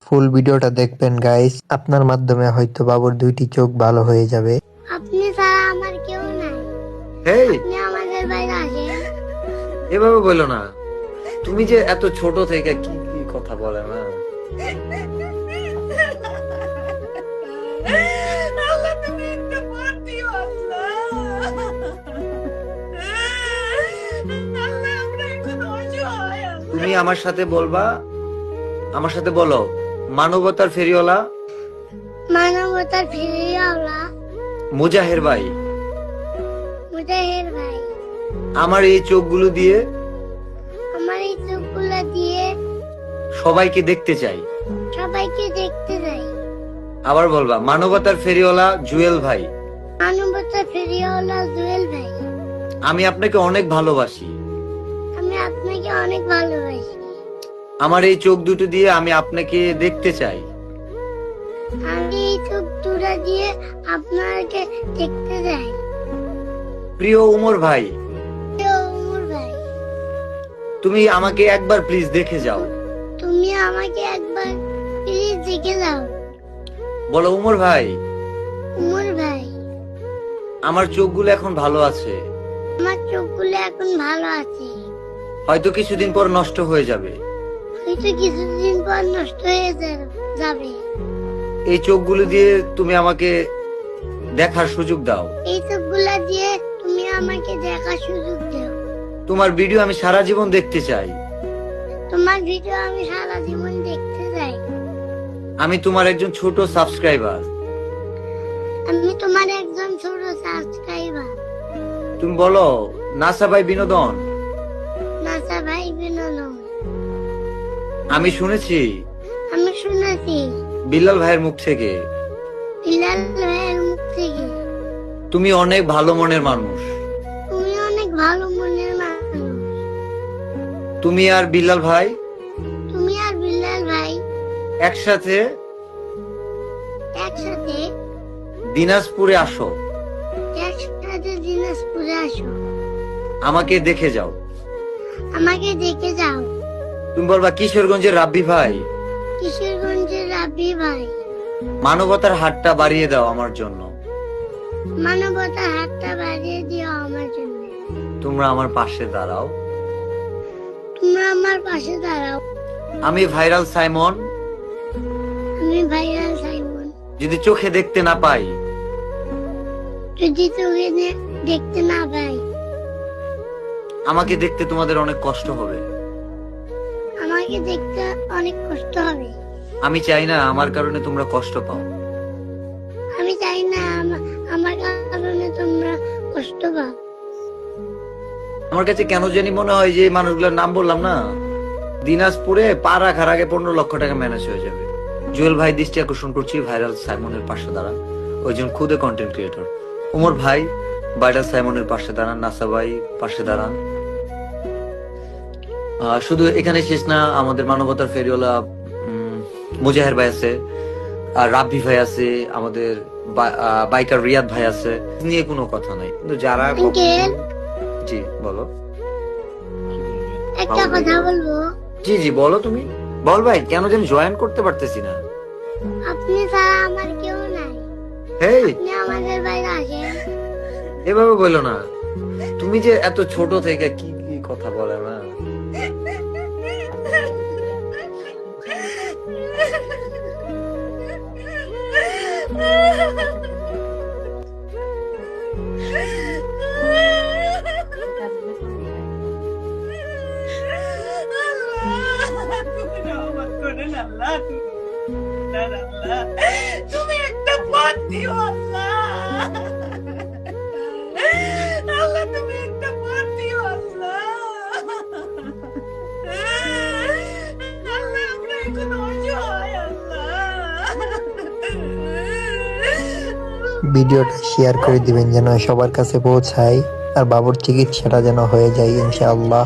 ফুল ভিডিওটা দেখবেন গাইস, আপনার মাধ্যমে হয়তো বাবুর দুইটি চোখ ভালো হয়ে যাবে। আপনি ছাড়া আমার কেউ নাই। হেই, আপনি আমাদের বাইরে আসেন। এভাবে বলো না। তুমি যে এত ছোট থেকে কি কি কথা বলে না। তুমি আমার সাথে বলবা, আমার সাথে বলো, মানবতার ফেরিওয়ালা মানবতার ফিরিয়াওয়ালা মুজাহের ভাই, মুজাহির ভাই, আমার এই চোখগুলো দিয়ে আমার এই চোখগুলো দিয়ে সবাইকে দেখতে চাই। সবাইকে দেখতে যাই। আবার বলবা, মানবতার ফেরিওয়ালা জুয়েল ভাই, মানবতার ফিরিয়াওয়ালা জুয়েল ভাই, আমি আপনাকে অনেক ভালোবাসি। আমি আপনাকে অনেক ভালোবাসি। আমার এই চোখ দুটো দিয়ে আমি আপনাকে দেখতে চাই। আমি এই চোখ দুটো দিয়ে আপনাকে দেখতে যাই। প্রিয় উমর ভাই, উমর ভাই, তুমি আমাকে একবার প্লিজ দেখে যাও। তুমি আমাকে একবার প্লিজ দেখে যাও। বলো উমর ভাই, উমর ভাই, আমার চোখগুলো এখন ভালো আছে, আমার চোখগুলো এখন ভালো আছে। হয়তো কিছুদিন পর নষ্ট হয়ে যাবে। হয়তো কিছুদিন পর নষ্ট হয়ে যাবে। এই চোখগুলো দিয়ে তুমি আমাকে দেখার সুযোগ দাও। এই চোখগুলো দিয়ে তুমি আমাকে দেখার সুযোগ দাও। তোমার ভিডিও আমি সারা জীবন দেখতে চাই। তোমার ভিডিও আমি সারা জীবন দেখতে চাই। আমি তোমার একজন ছোট সাবস্ক্রাইবার। আমি তোমার একজন ছোট সাবস্ক্রাইবার। তুমি বলো, নাসা ভাই বিনোদন। নাসা ভাই বিনোদন। আমি শুনেছি আমি শুনেছি বিল্লাল ভাইয়ের মুখ থেকে বিলাল ভাইয়ের মুখ থেকে তুমি অনেক ভালো মনের মানুষ। তুমি অনেক ভালো মনের মানুষ। তুমি আর বিল্লাল ভাই তুমি আর বিলাল ভাই একসাথে একসাথে দিনাজপুরে আসো, একসাথে দিনাজপুরে আসো। আমাকে দেখে যাও। আমাকে দেখে যাও। তুমি বলবা, কিশোরগঞ্জের রাব্বি ভাই, কিশোরগঞ্জের রাব্বি ভাই, মানবতার হাতটা বাড়িয়ে দাও আমার জন্য। মানবতার হাতটা বাড়িয়ে দিও আমার জন্য। তোমরা আমার পাশে দাঁড়াও। তোমরা আমার পাশে দাঁড়াও। আমি ভাইরাল সাইমন আমি ভাইরাল সাইমন যদি চোখে দেখতে না পাই, যদি চোখে দেখতে না পাই, আমাকে দেখতে তোমাদের অনেক কষ্ট হবে। আমাকে দেখতে অনেক কষ্ট হবে। আমি চাই না আমার কারণে তোমরা কষ্ট পাও। আমি চাই না আমার কারণে তোমরা কষ্ট পাও। আমার কাছে কেন জানি মনে হয় যে মানুষগুলোর নাম বললাম না, দিনাজপুরে পা রাখার আগে 15 লক্ষ টাকা ম্যানেজ হয়ে যাবে। জুয়েল ভাই দৃষ্টি আকর্ষণ করছি, ভাইরাল সাইমনের পাশে দাঁড়ান, ওইজন খুদে কন্টেন্ট ক্রিয়েটর। উমর ভাই ভাইরাল সাইমনের পাশে দাঁড়ান, নাসা ভাই পাশে দাঁড়ান। শুধু এখানে শেষ না, আমাদের মানবতার ফেরিওয়ালা মুজাহের ভাই আছে, আর রাব্বি ভাই আছে, আমাদের বাইকার রিয়াদ ভাই আছে, নিয়ে কোনো কথা নাই। কিন্তু যারা আঙ্কেল, জি বলো। একটা কথা বলবো। জি জি বলো তুমি। বল ভাই, কেন জানি জয়েন করতে পারতেছি না। আপনি ছাড়া আমার কেউ নাই। হেই, আপনি আমাদের বাইরে আসেন। এভাবে বলো না। তুমি যে এত ছোট থেকে কি কি কথা বলে না। তুমি একটা পথ দিও আল্লাহ। আল্লাহ তুমি একটা পথ দিও আল্লাহ। আল্লাহ আমরা এখন অসহায় আল্লাহ। ভিডিওটা শেয়ার করে দিবেন যেন সবার কাছে পৌঁছায়, আর বাবুর চিকিৎসাটা যেন হয়ে যায় ইনশাআল্লাহ।